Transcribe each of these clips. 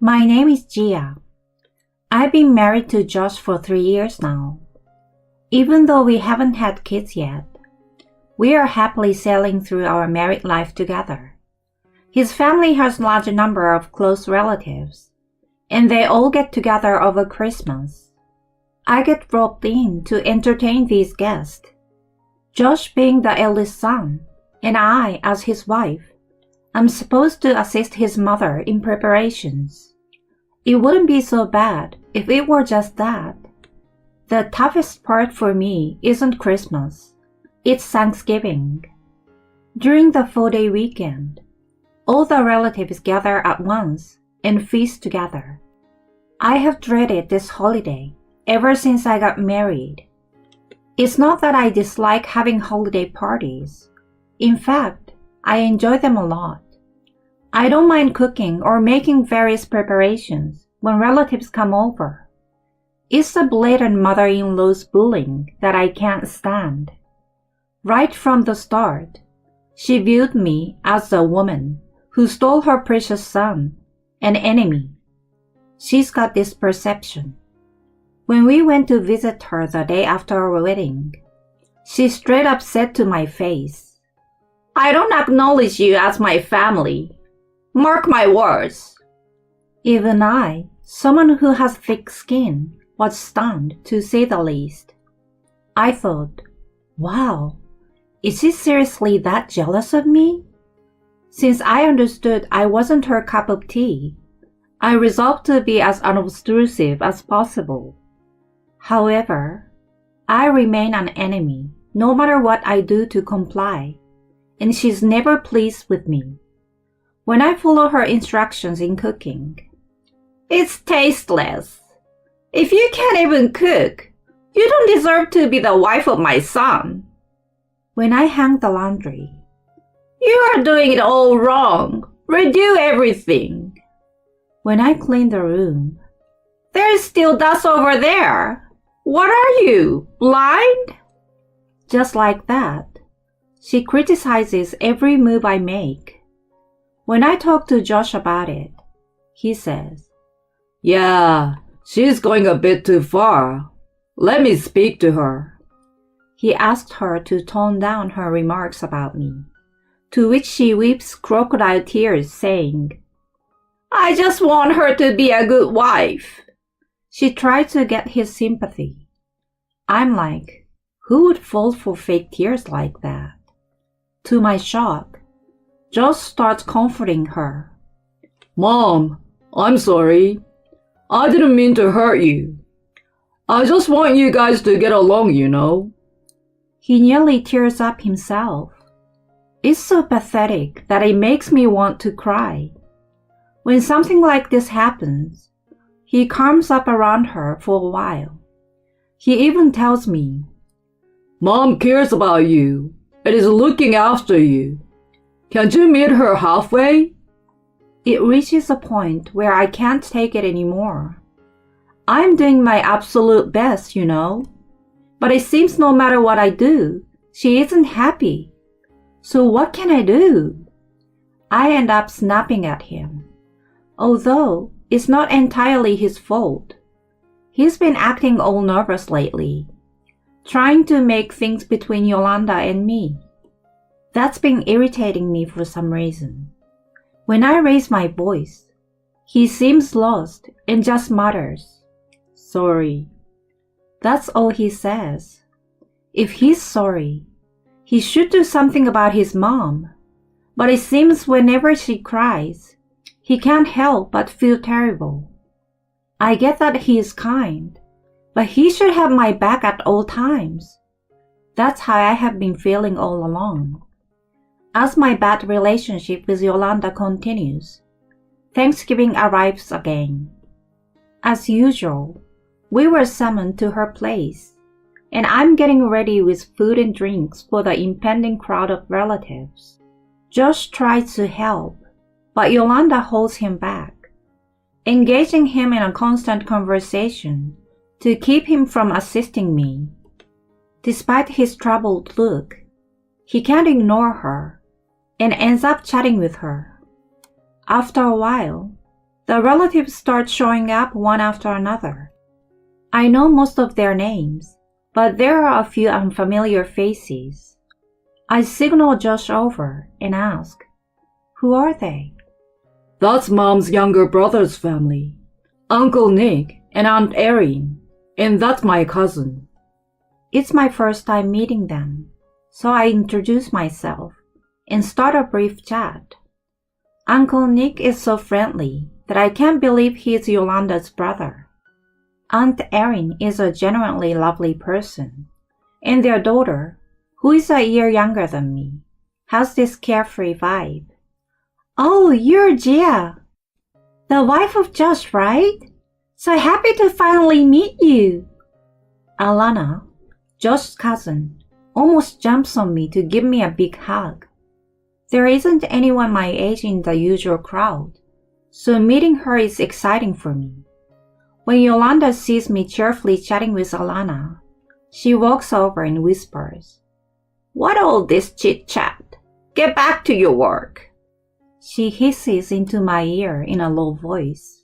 My name is Gia. I've been married to Josh for 3 years now. Even though we haven't had kids yet, we are happily sailing through our married life together. His family has a large number of close relatives, and they all get together over Christmas. I get roped in to entertain these guests. Josh being the eldest son, and I, as his wife, I'm supposed to assist his mother in preparations. It wouldn't be so bad if it were just that. The toughest part for me isn't Christmas, it's Thanksgiving. During the 4-day weekend, all the relatives gather at once and feast together. I have dreaded this holiday ever since I got married. It's not that I dislike having holiday parties. In fact, I enjoy them a lot. I don't mind cooking or making various preparations when relatives come over. It's the blatant mother-in-law's bullying that I can't stand. Right from the start, she viewed me as a woman who stole her precious son, an enemy. She's got this perception. When we went to visit her the day after our wedding, she straight up said to my face, "I don't acknowledge you as my family. Mark my words." Even I, someone who has thick skin, was stunned to say the least. I thought, wow, is she seriously that jealous of me? Since I understood I wasn't her cup of tea, I resolved to be as unobtrusive as possible. However, I remain an enemy no matter what I do to comply, and she's never pleased with me. When I follow her instructions in cooking, "It's tasteless. If you can't even cook, you don't deserve to be the wife of my son." When I hang the laundry, "You are doing it all wrong. Redo everything." When I clean the room, "There's still dust over there. What are you, blind?" Just like that, she criticizes every move I make. When I talk to Josh about it, he says, "Yeah, she's going a bit too far. Let me speak to her." He asked her to tone down her remarks about me, to which she weeps crocodile tears, saying, "I just want her to be a good wife." She tried to get his sympathy. I'm like, who would fall for fake tears like that? To my shock, Josh starts comforting her. "Mom, I'm sorry. I didn't mean to hurt you. I just want you guys to get along, you know." He nearly tears up himself. It's so pathetic that it makes me want to cry. When something like this happens, he calms up around her for a while. He even tells me, "Mom cares about you and is looking after you. Can't you meet her halfway?" It reaches a point where I can't take it anymore. I'm doing my absolute best, you know, but it seems no matter what I do, she isn't happy. So what can I do? I end up snapping at him, although it's not entirely his fault. He's been acting all nervous lately, trying to make things between Yolanda and me. That's been irritating me for some reason. When I raise my voice, he seems lost and just mutters, "Sorry." That's all he says. If he's sorry, he should do something about his mom. But it seems whenever she cries, he can't help but feel terrible. I get that he is kind, but he should have my back at all times. That's how I have been feeling all along. As my bad relationship with Yolanda continues, Thanksgiving arrives again. As usual, we were summoned to her place, and I'm getting ready with food and drinks for the impending crowd of relatives. Josh tries to help, but Yolanda holds him back, engaging him in a constant conversation to keep him from assisting me. Despite his troubled look, he can't ignore her and ends up chatting with her. After a while, The relatives start showing up one after another. I know most of their names, but there are a few unfamiliar faces. I signal Josh over and ask, "Who are they?" That's Mom's younger brother's family. Uncle Nick and Aunt Erin. And that's my cousin. It's my first time meeting them, so I introduce myself and start a brief chat. Uncle Nick is so friendly that I can't believe he's Yolanda's brother. Aunt Erin is a genuinely lovely person, and their daughter, who is a year younger than me, has this carefree vibe. "Oh, you're Gia, the wife of Josh, right? So happy to finally meet you." Alana, Josh's cousin, almost jumps on me to give me a big hug. There isn't anyone my age in the usual crowd, so meeting her is exciting for me. When Yolanda sees me cheerfully chatting with Alana, she walks over and whispers, "What all this chit-chat? Get back to your work." She hisses into my ear in a low voice.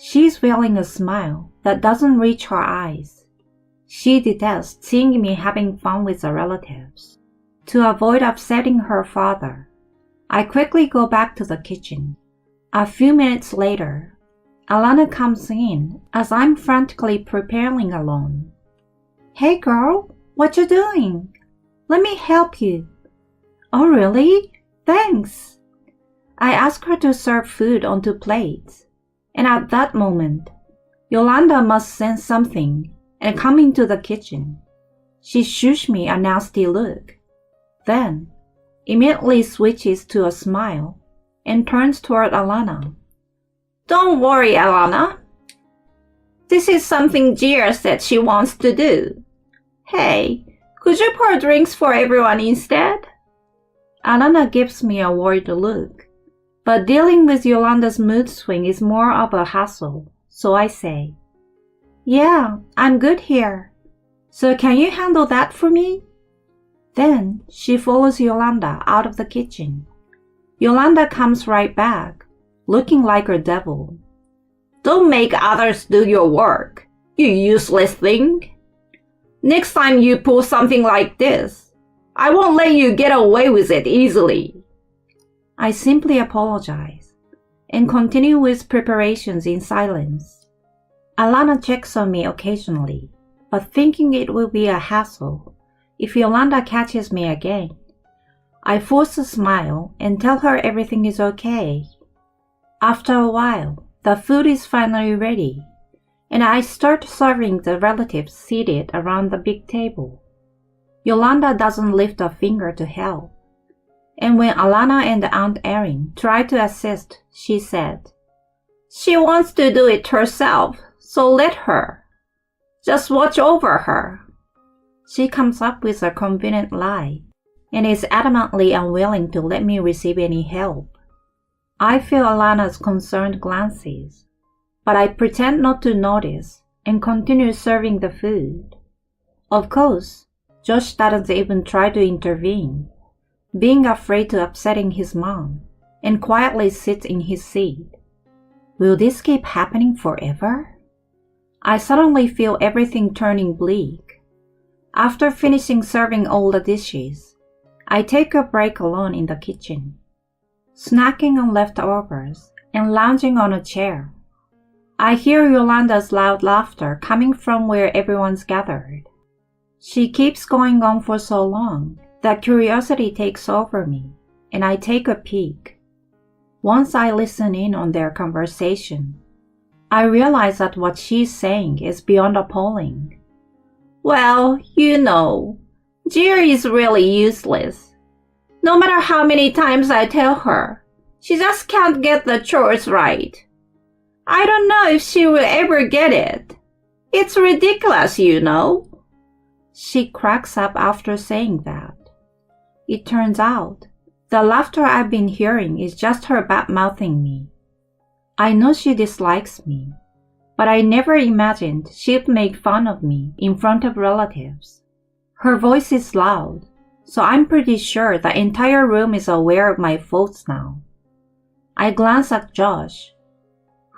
She's wearing a smile that doesn't reach her eyes. She detests seeing me having fun with the relatives. To avoid upsetting her father, I quickly go back to the kitchen. A few minutes later, Alana comes in as I'm frantically preparing alone. "Hey girl, what you doing? Let me help you." "Oh really? Thanks." I ask her to serve food onto plates, and at that moment, Yolanda must sense something and come into the kitchen. She shoots me a nasty look, then immediately switches to a smile and turns toward Alana. "Don't worry, Alana. This is something Gia said she wants to do. Hey, could you pour drinks for everyone instead?" Alana gives me a worried look, but dealing with Yolanda's mood swing is more of a hassle, so I say, "Yeah, I'm good here. So can you handle that for me?" Then she follows Yolanda out of the kitchen. Yolanda comes right back, looking like a devil. "Don't make others do your work, you useless thing. Next time you pull something like this, I won't let you get away with it easily." I simply apologize and continue with preparations in silence. Alana checks on me occasionally, but thinking it will be a hassle if Yolanda catches me again, I force a smile and tell her everything is okay. After a while, the food is finally ready, and I start serving the relatives seated around the big table. Yolanda doesn't lift a finger to help, and when Alana and Aunt Erin try to assist, she said, "She wants to do it herself, so let her. Just watch over her." She comes up with a convenient lie and is adamantly unwilling to let me receive any help. I feel Alana's concerned glances, but I pretend not to notice and continue serving the food. Of course, Josh doesn't even try to intervene, being afraid to upsetting his mom, and quietly sits in his seat. Will this keep happening forever? I suddenly feel everything turning bleak. After finishing serving all the dishes, I take a break alone in the kitchen, snacking on leftovers and lounging on a chair. I hear Yolanda's loud laughter coming from where everyone's gathered. She keeps going on for so long that curiosity takes over me, and I take a peek. Once I listen in on their conversation, I realize that what she's saying is beyond appalling. "Well, you know, Gia is really useless. No matter how many times I tell her, she just can't get the chores right. I don't know if she will ever get it. It's ridiculous, you know." She cracks up after saying that. It turns out, the laughter I've been hearing is just her bad-mouthing me. I know she dislikes me, but I never imagined she'd make fun of me in front of relatives. Her voice is loud, so I'm pretty sure the entire room is aware of my faults now. I glance at Josh.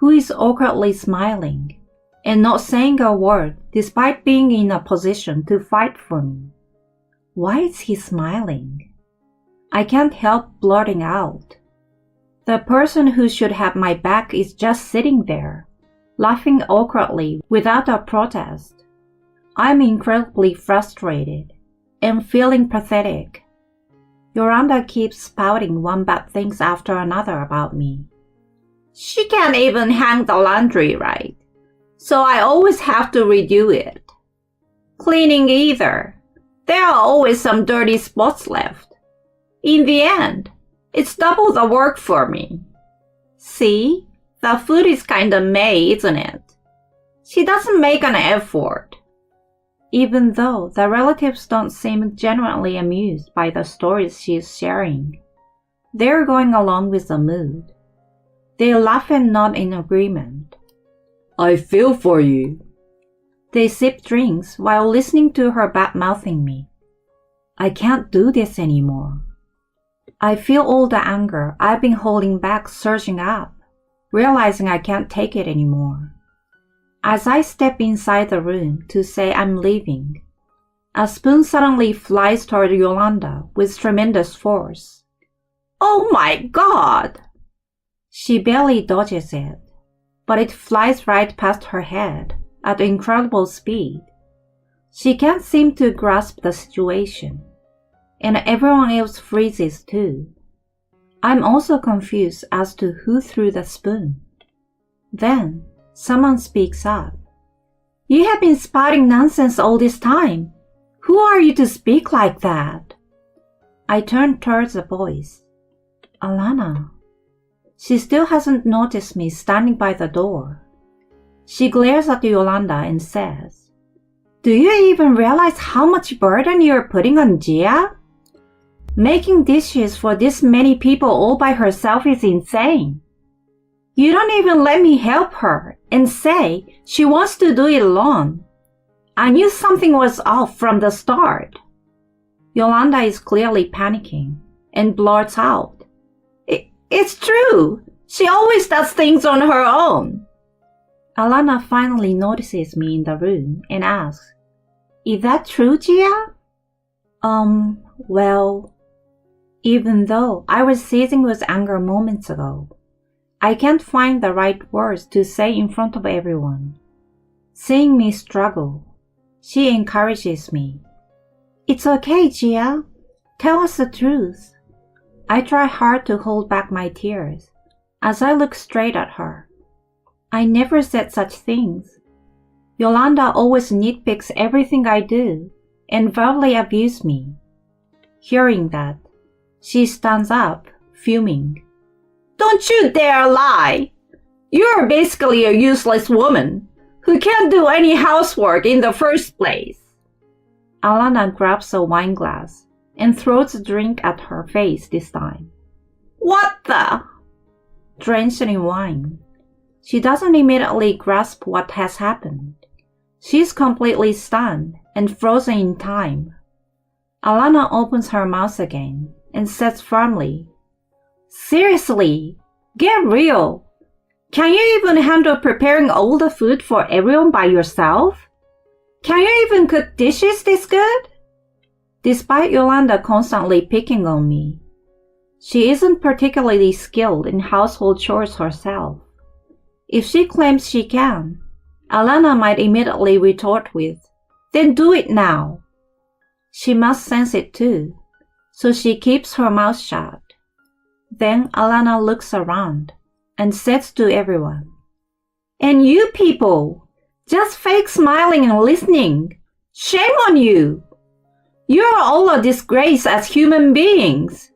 who is awkwardly smiling and not saying a word despite being in a position to fight for me. Why is he smiling? I can't help blurting out. The person who should have my back is just sitting there, laughing awkwardly without a protest. I'm incredibly frustrated and feeling pathetic. Yolanda keeps spouting one bad thing after another about me. She can't even hang the laundry right, so I always have to redo it. Cleaning either. There are always some dirty spots left. In the end, it's double the work for me. See, the food is kinda meh, isn't it? She doesn't make an effort. Even though the relatives don't seem genuinely amused by the stories she is sharing, they're going along with the mood. They laugh and nod in agreement. I feel for you. They sip drinks while listening to her bad-mouthing me. I can't do this anymore. I feel all the anger I've been holding back surging up, realizing I can't take it anymore. As I step inside the room to say I'm leaving, a spoon suddenly flies toward Yolanda with tremendous force. Oh my God! She barely dodges it, but it flies right past her head at incredible speed. She can't seem to grasp the situation, and everyone else freezes too. I'm also confused as to who threw the spoon. Then, someone speaks up. You have been spouting nonsense all this time. Who are you to speak like that? I turn towards the boys. Alana. She still hasn't noticed me standing by the door. She glares at Yolanda and says, Do you even realize how much burden you're putting on Gia? Making dishes for this many people all by herself is insane. You don't even let me help her and say she wants to do it alone. I knew something was off from the start. Yolanda is clearly panicking and blurts out, It's true. She always does things on her own. Alana finally notices me in the room and asks, Is that true, Gia? Well, even though I was seething with anger moments ago, I can't find the right words to say in front of everyone. Seeing me struggle, she encourages me. It's okay, Gia. Tell us the truth. I try hard to hold back my tears as I look straight at her. I never said such things. Yolanda always nitpicks everything I do and verbally abuses me. Hearing that, she stands up, fuming. Don't you dare lie! You're basically a useless woman who can't do any housework in the first place. Alana grabs a wine glass and throws a drink at her face this time. What the? Drenched in wine. She doesn't immediately grasp what has happened. She's completely stunned and frozen in time. Alana opens her mouth again and says firmly, Seriously, get real. Can you even handle preparing all the food for everyone by yourself? Can you even cook dishes this good? Despite Yolanda constantly picking on me, she isn't particularly skilled in household chores herself. If she claims she can, Alana might immediately retort with, Then do it now. She must sense it too, so she keeps her mouth shut. Then Alana looks around and says to everyone, And you people, just fake smiling and listening. Shame on you. You are all a disgrace as human beings.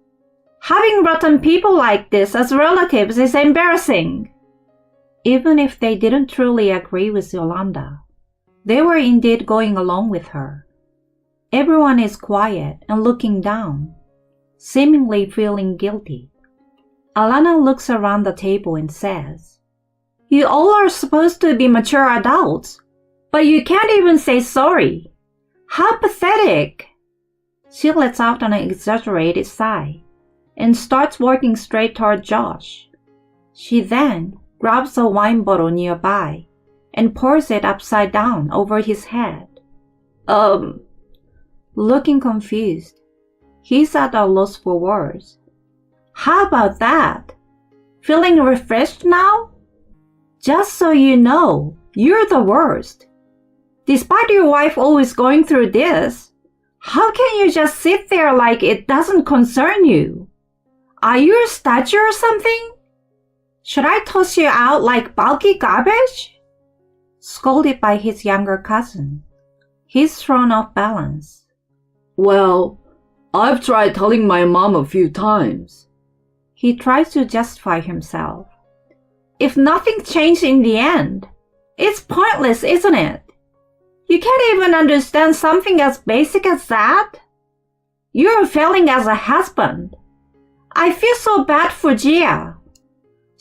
Having rotten people like this as relatives is embarrassing. Even if they didn't truly agree with Yolanda, they were indeed going along with her. Everyone is quiet and looking down, seemingly feeling guilty. Alana looks around the table and says, You all are supposed to be mature adults, but you can't even say sorry. How pathetic! She lets out an exaggerated sigh and starts walking straight toward Josh. She then grabs a wine bottle nearby and pours it upside down over his head. Looking confused, he's at a loss for words. How about that? Feeling refreshed now? Just so you know, you're the worst. Despite your wife always going through this, how can you just sit there like it doesn't concern you? Are you a statue or something? Should I toss you out like bulky garbage? Scolded by his younger cousin, he's thrown off balance. Well, I've tried telling my mom a few times. He tries to justify himself. If nothing changed in the end, it's pointless, isn't it? You can't even understand something as basic as that? You're failing as a husband. I feel so bad for Gia.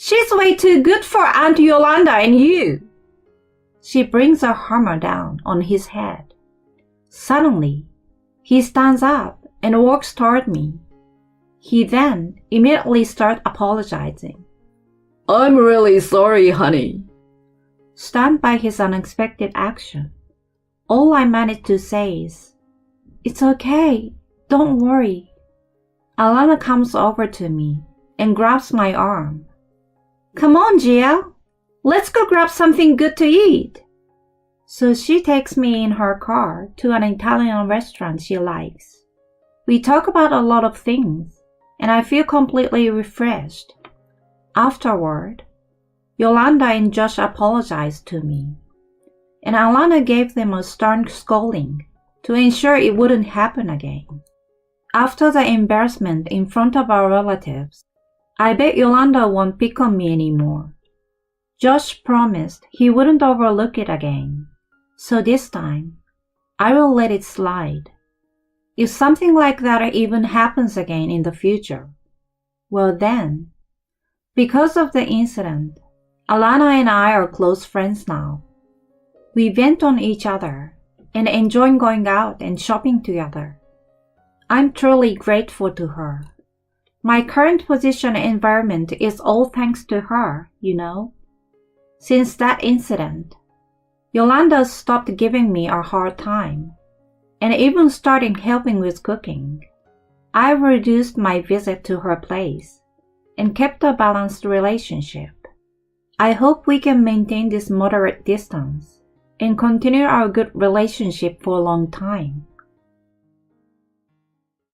She's way too good for Aunt Yolanda and you. She brings a hammer down on his head. Suddenly, he stands up and walks toward me. He then immediately starts apologizing. I'm really sorry, honey. Stunned by his unexpected action, all I managed to say is, It's okay, don't worry. Alana comes over to me and grabs my arm. Come on, Gia, let's go grab something good to eat. So she takes me in her car to an Italian restaurant she likes. We talk about a lot of things, and I feel completely refreshed. Afterward, Yolanda and Josh apologized to me, and Alana gave them a stern scolding to ensure it wouldn't happen again. After the embarrassment in front of our relatives, I bet Yolanda won't pick on me anymore. Josh promised he wouldn't overlook it again, so this time, I will let it slide. If something like that even happens again in the future, well then, because of the incident, Alana and I are close friends now. We vent on each other and enjoy going out and shopping together. I'm truly grateful to her. My current position and environment is all thanks to her, you know. Since that incident, Yolanda stopped giving me a hard time and even started helping with cooking. I've reduced my visit to her place and kept a balanced relationship. I hope we can maintain this moderate distance and continue our good relationship for a long time.